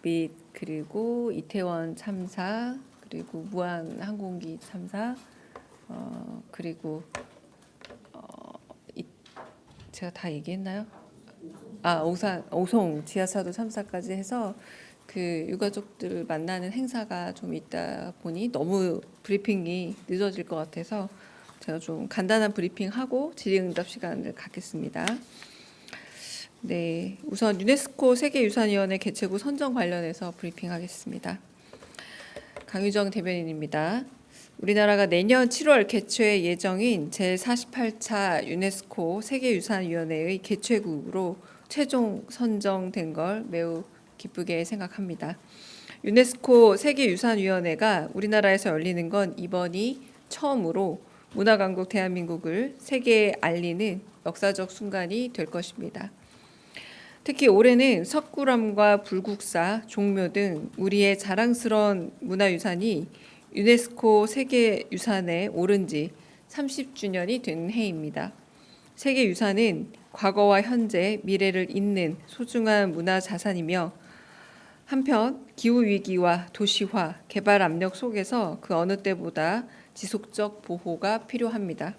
및 그리고 이태원 참사, 그리고 무한 항공기 참사, 그리고 제가 다 얘기했나요? 오송 지하차도 참사까지 해서 그 유가족들 만나는 행사가 좀 있다 보니 너무 브리핑이 늦어질 것 같아서 제가 좀 간단한 브리핑하고 질의응답 시간을 갖겠습니다. 네, 우선 유네스코 세계유산위원회 개최국 선정 관련해서 브리핑하겠습니다. 강유정 대변인입니다. 우리나라가 내년 7월 개최 예정인 제48차 유네스코 세계유산위원회의 개최국으로 최종 선정된 걸 매우 기쁘게 생각합니다. 유네스코 세계유산위원회가 우리나라에서 열리는 건 이번이 처음으로 문화강국 대한민국을 세계에 알리는 역사적 순간이 될 것입니다. 특히 올해는 석굴암과 불국사, 종묘 등 우리의 자랑스러운 문화유산이 유네스코 세계유산에 오른 지 30주년이 된 해입니다. 세계유산은 과거와 현재, 미래를 잇는 소중한 문화자산이며 한편 기후위기와 도시화, 개발 압력 속에서 그 어느 때보다 지속적 보호가 필요합니다.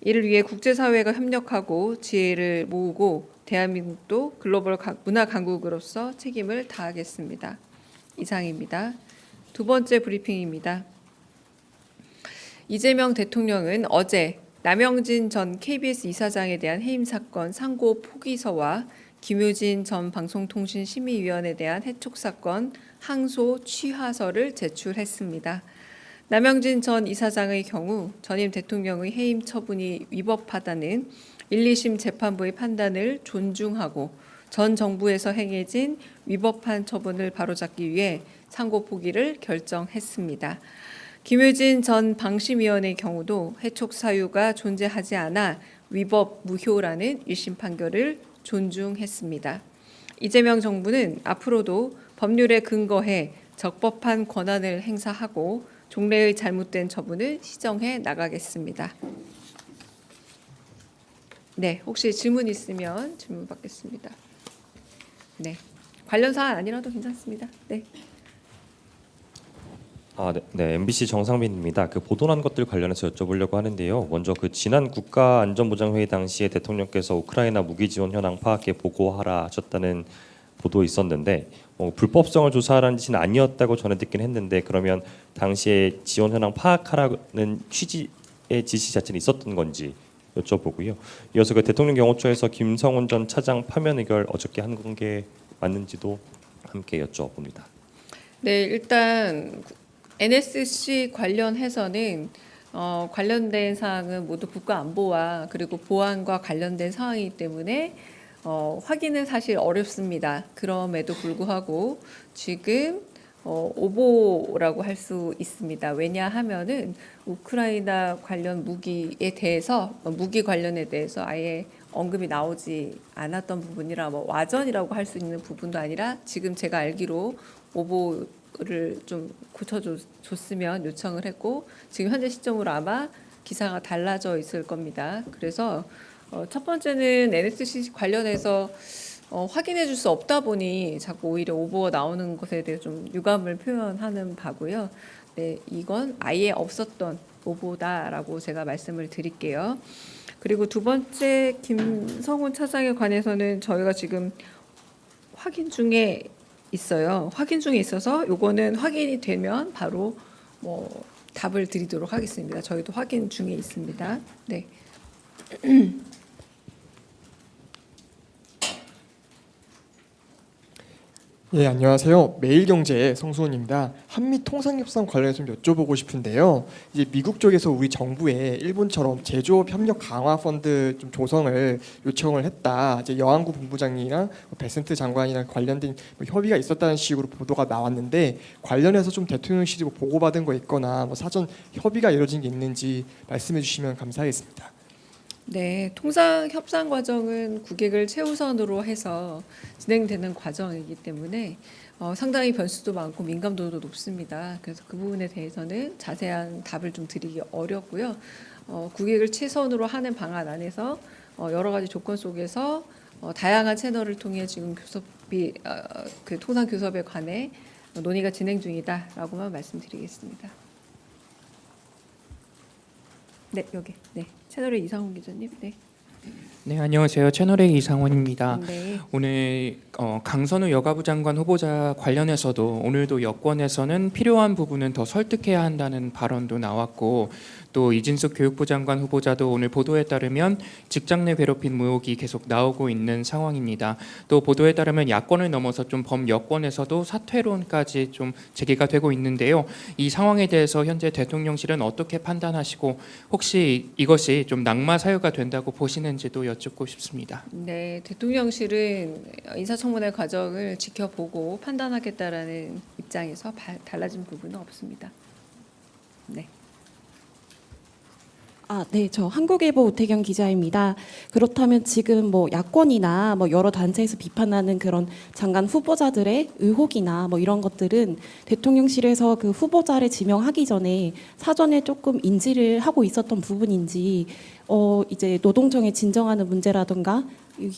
이를 위해 국제사회가 협력하고 지혜를 모으고 대한민국도 글로벌 문화 강국으로서 책임을 다하겠습니다. 이상입니다. 두 번째 브리핑입니다. 이재명 대통령은 어제 남영진 전 KBS 이사장에 대한 해임 사건 상고 포기서와 김효진 전 방송통신심의위원에 대한 해촉 사건 항소 취하서를 제출했습니다. 남영진 전 이사장의 경우 전임 대통령의 해임 처분이 위법하다는 1, 2심 재판부의 판단을 존중하고 전 정부에서 행해진 위법한 처분을 바로잡기 위해 상고 포기를 결정했습니다. 김효진 전 방심위원의 경우도 해촉 사유가 존재하지 않아 위법 무효라는 1심 판결을 존중했습니다. 이재명 정부는 앞으로도 법률에 근거해 적법한 권한을 행사하고 종래의 잘못된 처분을 시정해 나가겠습니다. 네, 혹시 질문 있으면 질문 받겠습니다. 네, 관련 사안 아니라도 괜찮습니다. 네. 네, MBC 정상빈입니다. 그 보도난 것들 관련해서 여쭤보려고 하는데요. 먼저 그 지난 국가안전보장회의 당시에 대통령께서 우크라이나 무기 지원 현황 파악에 보고하라 하셨다는 보도 있었는데 불법성을 조사하라는 짓은 아니었다고 전해 듣긴 했는데 그러면 당시에 지원 현황 파악하라는 취지의 지시 자체는 있었던 건지 여쭤보고요. 이어서 그 대통령 경호처에서 김성훈 전 차장 파면 의결 어저께 한 게 맞는지도 함께 여쭤봅니다. 네, 일단 NSC 관련해서는 관련된 사항은 모두 국가안보와 그리고 보안과 관련된 사항이기 때문에 확인은 사실 어렵습니다. 그럼에도 불구하고 지금 오보라고 할 수 있습니다. 왜냐하면은 우크라이나 관련 무기에 대해서 무기 관련에 대해서 아예 언급이 나오지 않았던 부분이라 와전이라고 할 수 있는 부분도 아니라 지금 제가 알기로 오보를 좀 고쳐줬으면 요청을 했고 지금 현재 시점으로 아마 기사가 달라져 있을 겁니다. 그래서 첫 번째는 NSC 관련해서 확인해 줄 수 없다 보니 자꾸 오히려 오보가 나오는 것에 대해 좀 유감을 표현하는 바고요. 네, 이건 아예 없었던 오보다라고 제가 말씀을 드릴게요. 그리고 두 번째 김성훈 차장에 관해서는 저희가 지금 확인 중에 있어요. 확인 중에 있어서 요거는 확인이 되면 바로 답을 드리도록 하겠습니다. 저희도 확인 중에 있습니다. 네. 예, 안녕하세요. 매일경제의 성수원입니다. 한미 통상협상 관련해서 좀 여쭤보고 싶은데요. 이제 미국 쪽에서 우리 정부에 일본처럼 제조업 협력 강화 펀드 좀 조성을 요청을 했다. 이제 여항구 본부장이랑 베센트 장관이랑 관련된 협의가 있었다는 식으로 보도가 나왔는데 관련해서 좀 대통령실이 보고받은 거 있거나 사전 협의가 이루어진 게 있는지 말씀해 주시면 감사하겠습니다. 네, 통상 협상 과정은 국익을 최우선으로 해서 진행되는 과정이기 때문에 상당히 변수도 많고 민감도도 높습니다. 그래서 그 부분에 대해서는 자세한 답을 좀 드리기 어렵고요. 국익을 최선으로 하는 방안 안에서 여러 가지 조건 속에서 다양한 채널을 통해 지금 교섭이 그 통상 교섭에 관해 논의가 진행 중이다라고만 말씀드리겠습니다. 네, 여기. 네. 채널의 이상훈 기자님. 네. 네, 안녕하세요. 채널의 이상원입니다. 네. 오늘 강선우 여가부 장관 후보자 관련해서도 오늘도 여권에서는 필요한 부분은 더 설득해야 한다는 발언도 나왔고, 또 이진숙 교육부 장관 후보자도 오늘 보도에 따르면 직장 내 괴롭힘 의혹이 계속 나오고 있는 상황입니다. 또 보도에 따르면 야권을 넘어서 좀 범여권에서도 사퇴론까지 좀 제기가 되고 있는데요. 이 상황에 대해서 현재 대통령실은 어떻게 판단하시고 혹시 이것이 좀 낙마 사유가 된다고 보시는지도 여쭙고 싶습니다. 네, 대통령실은 인사청문회 과정을 지켜보고 판단하겠다라는 입장에서 달라진 부분은 없습니다. 네. 네, 저 한국일보 우태경 기자입니다. 그렇다면 지금 뭐 야권이나 뭐 여러 단체에서 비판하는 그런 장관 후보자들의 의혹이나 뭐 이런 것들은 대통령실에서 그 후보자를 지명하기 전에 사전에 조금 인지를 하고 있었던 부분인지, 이제 노동청에 진정하는 문제라든가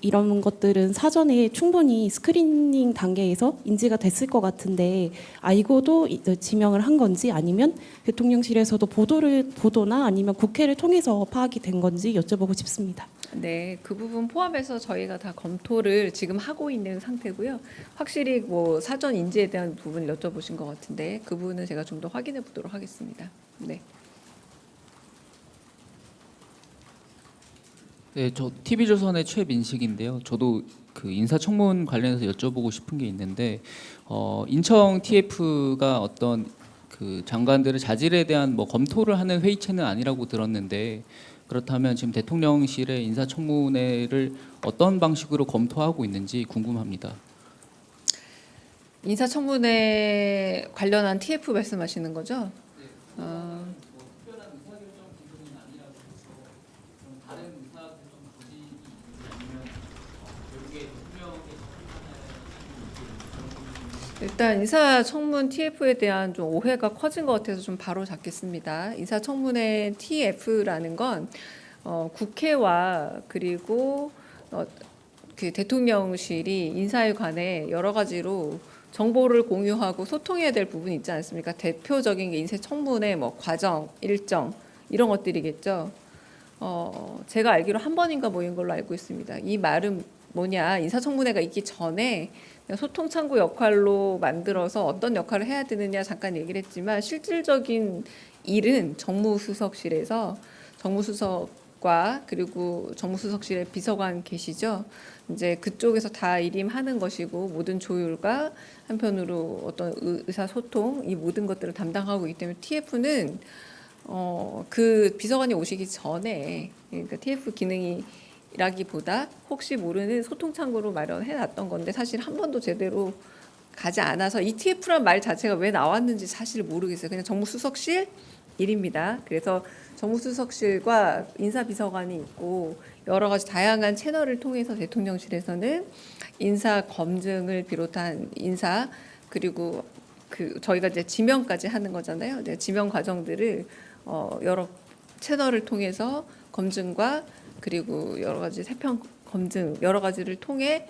이런 것들은 사전에 충분히 스크리닝 단계에서 인지가 됐을 것 같은데, 알고도 이제 지명을 한 건지 아니면 대통령실에서도 보도나 아니면 국회를 통해서 파악이 된 건지 여쭤보고 싶습니다. 네, 그 부분 포함해서 저희가 다 검토를 지금 하고 있는 상태고요. 확실히 뭐 사전 인지에 대한 부분을 여쭤보신 것 같은데 그 부분은 제가 좀 더 확인해 보도록 하겠습니다. 네. 네, 저 TV조선의 최민식인데요. 저도 그 인사청문 관련해서 여쭤보고 싶은 게 있는데, 인청 TF가 어떤 그 장관들의 자질에 대한 뭐 검토를 하는 회의체는 아니라고 들었는데, 그렇다면 지금 대통령실의 인사청문회를 어떤 방식으로 검토하고 있는지 궁금합니다. 인사청문회 관련한 TF 말씀하시는 거죠? 일단 인사청문 TF에 대한 좀 오해가 커진 것 같아서 좀 바로 잡겠습니다. 인사청문회 TF라는 건 국회와 그리고 그 대통령실이 인사에 관해 여러 가지로 정보를 공유하고 소통해야 될 부분이 있지 않습니까? 대표적인 게 인사청문회 뭐 과정, 일정 이런 것들이겠죠. 제가 알기로 한 번인가 모인 걸로 알고 있습니다. 이 말은 뭐냐? 인사청문회가 있기 전에 소통 창구 역할로 만들어서 어떤 역할을 해야 되느냐 잠깐 얘기를 했지만, 실질적인 일은 정무수석실에서 정무수석과 그리고 정무수석실의 비서관 계시죠. 이제 그쪽에서 다 일임하는 것이고, 모든 조율과 한편으로 어떤 의사소통 이 모든 것들을 담당하고 있기 때문에 TF는 그 비서관이 오시기 전에, 그러니까 TF 기능이 라기보다 혹시 모르는 소통 창구로 마련해 놨던 건데, 사실 한 번도 제대로 가지 않아서 이 TF란 말 자체가 왜 나왔는지 사실 모르겠어요. 그냥 정무수석실 일입니다. 그래서 정무수석실과 인사비서관이 있고 여러 가지 다양한 채널을 통해서 대통령실에서는 인사 검증을 비롯한 인사, 그리고 그 저희가 이제 지명까지 하는 거잖아요. 지명 과정들을 여러 채널을 통해서 검증과 그리고 여러 가지 세평 검증 여러 가지를 통해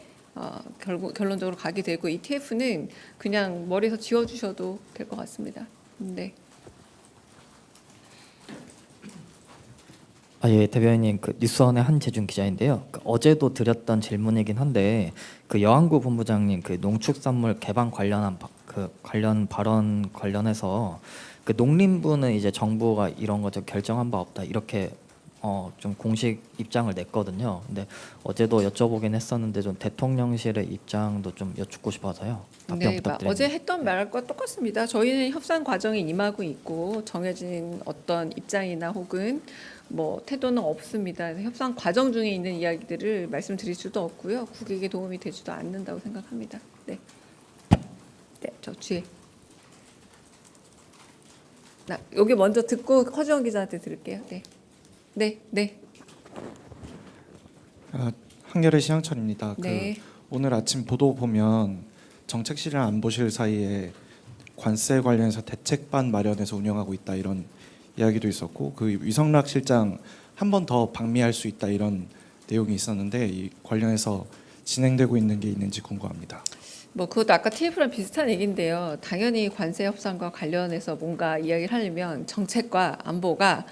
결국 결론적으로 가게 되고, 이 TF는 그냥 머리에서 지워주셔도 될 것 같습니다. 네. 예, 대변인님, 그 뉴스원의 한재준 기자인데요. 어제도 드렸던 질문이긴 한데, 그 여한구 본부장님 그 농축산물 개방 관련 발언 관련해서 그 농림부는 이제 정부가 이런 거 좀 결정한 바 없다 이렇게 좀 공식 입장을 냈거든요. 근데 어제도 여쭤보긴 했었는데 좀 대통령실의 입장도 좀 여쭙고 싶어서요. 답변 네, 부탁드립니다. 어제 했던 말과 똑같습니다. 저희는 협상 과정에 임하고 있고 정해진 어떤 입장이나 혹은 뭐 태도는 없습니다. 그래서 협상 과정 중에 있는 이야기들을 말씀드릴 수도 없고요. 국익에 도움이 되지도 않는다고 생각합니다. 네, 네, 저 뒤에. 여기 먼저 듣고 허지원 기자한테 들을게요. 네. 네, 네. 한겨레 시향철입니다. 네. 오늘 아침 보도 보면 정책실이랑 안보실 사이에 관세 관련해서 대책반 마련해서 운영하고 있다 이런 이야기도 있었고, 그 위성락 실장 한 번 더 방미할 수 있다 이런 내용이 있었는데, 이 관련해서 진행되고 있는 게 있는지 궁금합니다. 뭐 그것도 아까 TF랑 비슷한 얘기인데요. 당연히 관세 협상과 관련해서 뭔가 이야기를 하려면 정책과 안보가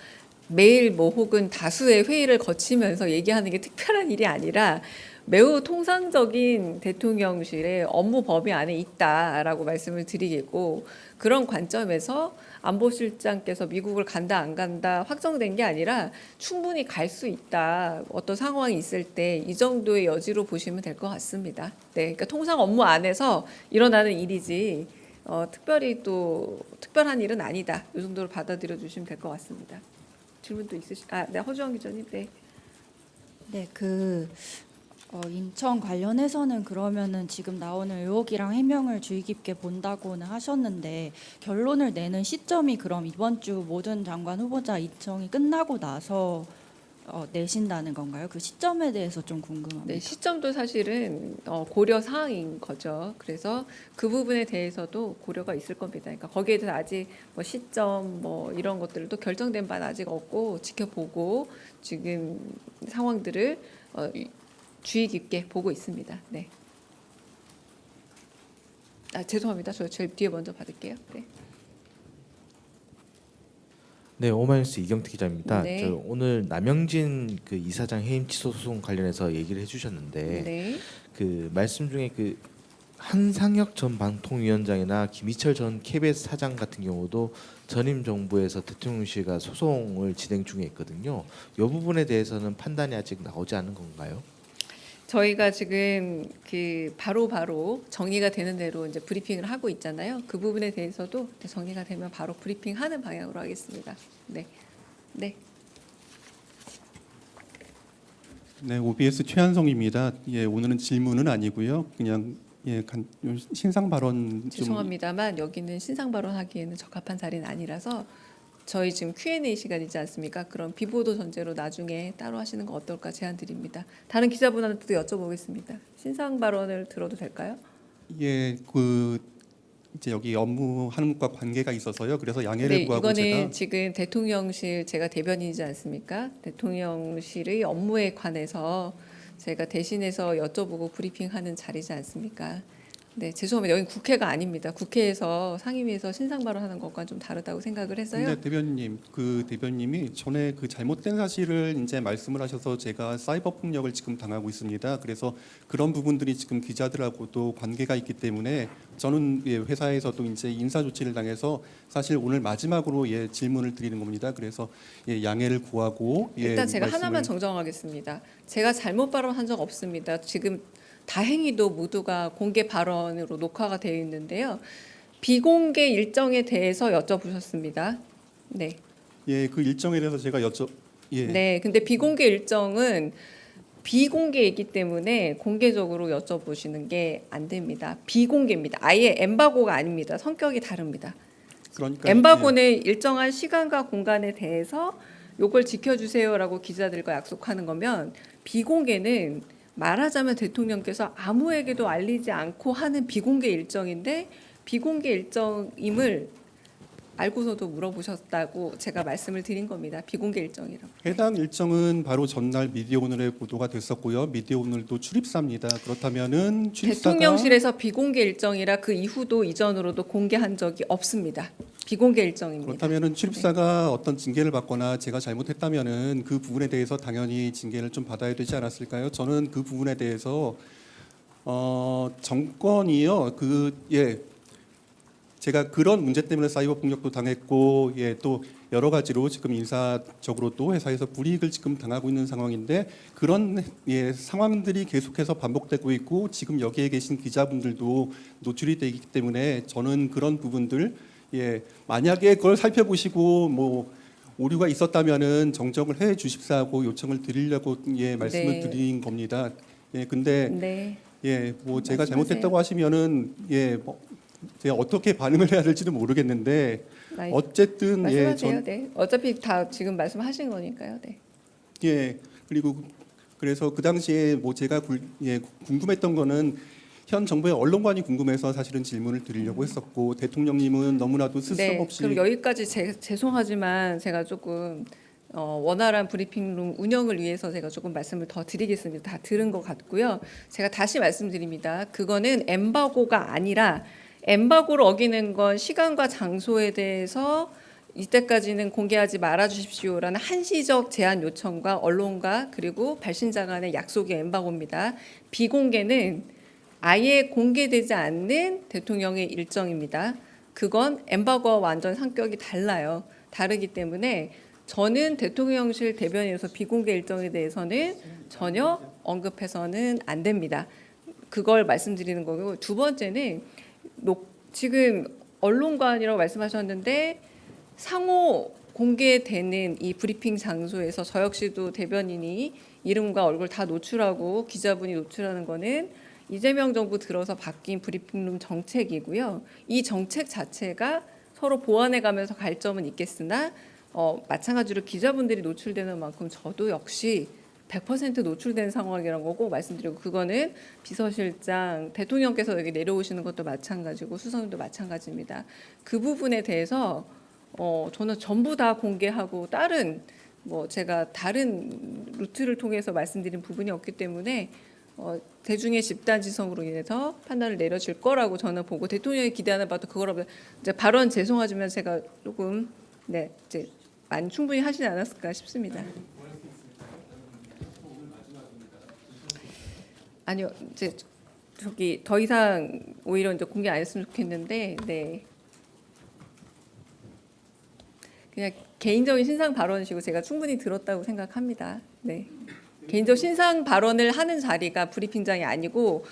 매일 뭐 혹은 다수의 회의를 거치면서 얘기하는 게 특별한 일이 아니라 매우 통상적인 대통령실의 업무 범위 안에 있다라고 말씀을 드리겠고, 그런 관점에서 안보실장께서 미국을 간다 안 간다 확정된 게 아니라 충분히 갈 수 있다, 어떤 상황이 있을 때 이 정도의 여지로 보시면 될 것 같습니다. 네, 그러니까 통상 업무 안에서 일어나는 일이지 특별히 또 특별한 일은 아니다, 이 정도로 받아들여 주시면 될 것 같습니다. 질문도 네, 허주영 기자님. 네. 네, 인천 관련해서는 그러면은 지금 나오는 의혹이랑 해명을 주의 깊게 본다고는 하셨는데, 결론을 내는 시점이 그럼 이번 주 모든 장관 후보자 인청이 끝나고 나서 내신다는 건가요? 그 시점에 대해서 좀 궁금합니다. 네, 시점도 사실은 고려 사항인 거죠. 그래서 그 부분에 대해서도 고려가 있을 겁니다. 그러니까 거기에 대해서 아직 뭐 시점 뭐 이런 것들도 결정된 바는 아직 없고, 지켜보고 지금 상황들을 주의 깊게 보고 있습니다. 네. 죄송합니다. 저 제일 뒤에 먼저 받을게요. 네. 네, 오마이뉴스 이경태 기자입니다. 네. 저 오늘 남영진 그 이사장 해임 취소 소송 관련해서 얘기를 해주셨는데 네. 그 말씀 중에 그 한상혁 전 방통위원장이나 김희철 전 KBS 사장 같은 경우도 전임 정부에서 대통령실과 소송을 진행 중에 있거든요. 이 부분에 대해서는 판단이 아직 나오지 않은 건가요? 저희가 지금 그 바로 정리가 되는 대로 이제 브리핑을 하고 있잖아요. 그 부분에 대해서도 정리가 되면 바로 브리핑하는 방향으로 하겠습니다. 네, 네. 네, OBS 최한성입니다. 예, 오늘은 질문은 아니고요. 그냥 신상 발언 좀. 죄송합니다만 여기는 신상 발언하기에는 적합한 자리는 아니라서 저희 지금 Q&A 시간이지 않습니까? 그럼 비보도 전제로 나중에 따로 하시는 거 어떨까 제안 드립니다. 다른 기자분한테도 여쭤보겠습니다. 신상 발언을 들어도 될까요? 예, 이제 여기 업무하는 것과 관계가 있어서요. 그래서 양해를 네, 구하고 이거는 제가 지금 대통령실, 제가 대변인이지 않습니까? 대통령실의 업무에 관해서 제가 대신해서 여쭤보고 브리핑하는 자리지 않습니까? 네, 죄송합니다. 여기 국회가 아닙니다. 국회에서 상임위에서 신상 발언하는 것과는 좀 다르다고 생각을 해서요. 근데 대변인님, 대변님이 전에 잘못된 사실을 이제 말씀을 하셔서 제가 사이버 폭력을 지금 당하고 있습니다. 그래서 그런 부분들이 지금 기자들하고도 관계가 있기 때문에 저는 회사에서도 이제 인사 조치를 당해서 사실 오늘 마지막으로 질문을 드리는 겁니다. 그래서 양해를 구하고 일단 제가 말씀을- 하나만 정정하겠습니다. 제가 잘못 발언한 적 없습니다. 지금 다행히도 모두가 공개 발언으로 녹화가 되어 있는데요. 비공개 일정에 대해서 여쭤보셨습니다. 네. 예, 그 일정에 대해서 제가 네. 근데 비공개 일정은 비공개이기 때문에 공개적으로 여쭤보시는 게 안 됩니다. 비공개입니다. 아예 엠바고가 아닙니다. 성격이 다릅니다. 그러니까 엠바고는 일정한 시간과 공간에 대해서 요걸 지켜주세요라고 기자들과 약속하는 거면, 비공개는 말하자면 대통령께서 아무에게도 알리지 않고 하는 비공개 일정인데, 비공개 일정임을 알고서도 물어보셨다고 제가 말씀을 드린 겁니다. 비공개 일정이라고. 해당 일정은 바로 전날 미디어오늘에 보도가 됐었고요. 미디어오늘도 출입사입니다. 그렇다면은 출입사가 대통령실에서 비공개 일정이라 그 이후도 이전으로도 공개한 적이 없습니다. 비공개 일정입니다. 그렇다면은 출입사가 어떤 징계를 받거나 제가 잘못했다면은 그 부분에 대해서 당연히 징계를 좀 받아야 되지 않았을까요? 저는 그 부분에 대해서 정권이요. 제가 그런 문제 때문에 사이버 폭력도 당했고, 또 여러 가지로 지금 인사적으로 또 회사에서 불이익을 지금 당하고 있는 상황인데, 그런 상황들이 계속해서 반복되고 있고, 지금 여기에 계신 기자분들도 노출이 되기 때문에 저는 그런 부분들, 만약에 그걸 살펴보시고 뭐 오류가 있었다면은 정정을 해 주십사고 요청을 드리려고 말씀을 네. 드린 겁니다. 근데 네. 뭐 제가 말씀하세요. 잘못했다고 하시면은 제가 어떻게 반응을 해야 될지는 모르겠는데 어쨌든 말씀하세요. 네. 어차피 다 지금 말씀하신 거니까요. 네. 그리고 그래서 그 당시에 뭐 제가 궁금했던 거는 현 정부의 언론관이 궁금해서 사실은 질문을 드리려고 했었고, 대통령님은 너무나도 스스럼 네. 없이 그럼 여기까지 죄송하지만 제가 조금 원활한 브리핑룸 운영을 위해서 제가 조금 말씀을 더 드리겠습니다. 다 들은 것 같고요. 제가 다시 말씀드립니다. 그거는 엠바고가 아니라 엠바고를 어기는 건 시간과 장소에 대해서 이때까지는 공개하지 말아 주십시오라는 한시적 제한 요청과 언론과 그리고 발신자 간의 약속이 엠바고입니다. 비공개는 아예 공개되지 않는 대통령의 일정입니다. 그건 엠바고와 완전 성격이 달라요. 다르기 때문에 저는 대통령실 대변인으로서 비공개 일정에 대해서는 전혀 언급해서는 안 됩니다. 그걸 말씀드리는 거고, 두 번째는 지금 언론관이라고 말씀하셨는데 상호 공개되는 이 브리핑 장소에서 저 역시도 대변인이 이름과 얼굴 다 노출하고 기자분이 노출하는 거는 이재명 정부 들어서 바뀐 브리핑룸 정책이고요. 이 정책 자체가 서로 보완해 가면서 갈 점은 있겠으나 마찬가지로 기자분들이 노출되는 만큼 저도 역시 100% 노출된 상황이라는 거고 말씀드리고, 그거는 비서실장 대통령께서 여기 내려오시는 것도 마찬가지고 수석님도 마찬가지입니다. 그 부분에 대해서 저는 전부 다 공개하고 다른 제가 다른 루트를 통해서 말씀드린 부분이 없기 때문에 대중의 집단 지성으로 인해서 판단을 내려질 거라고 저는 보고, 대통령이 기대하는 바도 그거라고 이제 발언 죄송하지만 제가 조금 이제 충분히 하시지 않았을까 싶습니다. 아니요, 이제 저기 더 이상 오히려 이제 공개 안 했으면 좋겠는데, 네. 그냥 개인적인 신상 발언이시고 제가 충분히 들었다고 생각합니다. 네. 개인적 신상 발언을 하는 자리가 브리핑장이 아니고,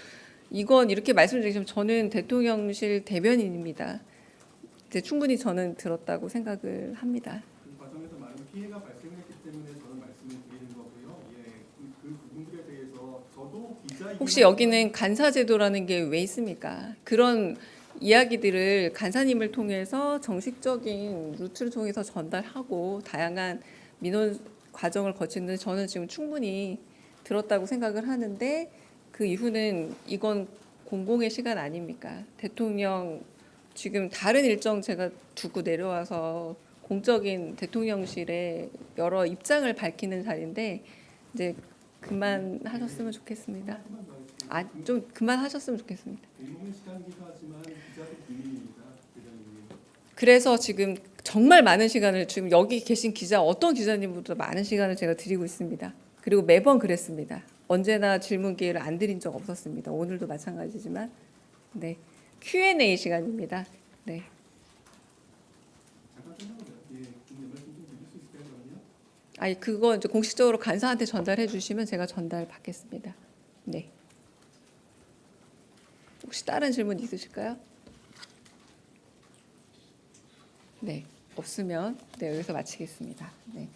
이건 이렇게 말씀드리면 저는 대통령실 대변인입니다. 이제 충분히 저는 들었다고 생각을 합니다. 그 과정에서 많은 피해가 발생했기 때문에 저는 말씀을 드리는 거고요. 그 부분들에 대해서 저도 혹시 여기는 간사제도라는 게 왜 있습니까? 그런 이야기들을 간사님을 통해서 정식적인 루트를 통해서 전달하고 다양한 민원 과정을 거치는데 저는 지금 충분히 들었다고 생각을 하는데, 그 이후는 이건 공공의 시간 아닙니까? 대통령 지금 다른 일정 제가 두고 내려와서 공적인 대통령실에 여러 입장을 밝히는 자리인데 이제 그만하셨으면 좋겠습니다. 좀 그만하셨으면 좋겠습니다. 그래서 지금 정말 많은 시간을, 지금 여기 계신 기자 어떤 기자님보다 많은 시간을 제가 드리고 있습니다. 그리고 매번 그랬습니다. 언제나 질문 기회를 안 드린 적 없었습니다. 오늘도 마찬가지지만, 네, Q&A 시간입니다. 네. 아니 그거 이제 공식적으로 간사한테 전달해 주시면 제가 전달 받겠습니다. 네. 혹시 다른 질문 있으실까요? 네. 없으면 여기서 마치겠습니다. 네.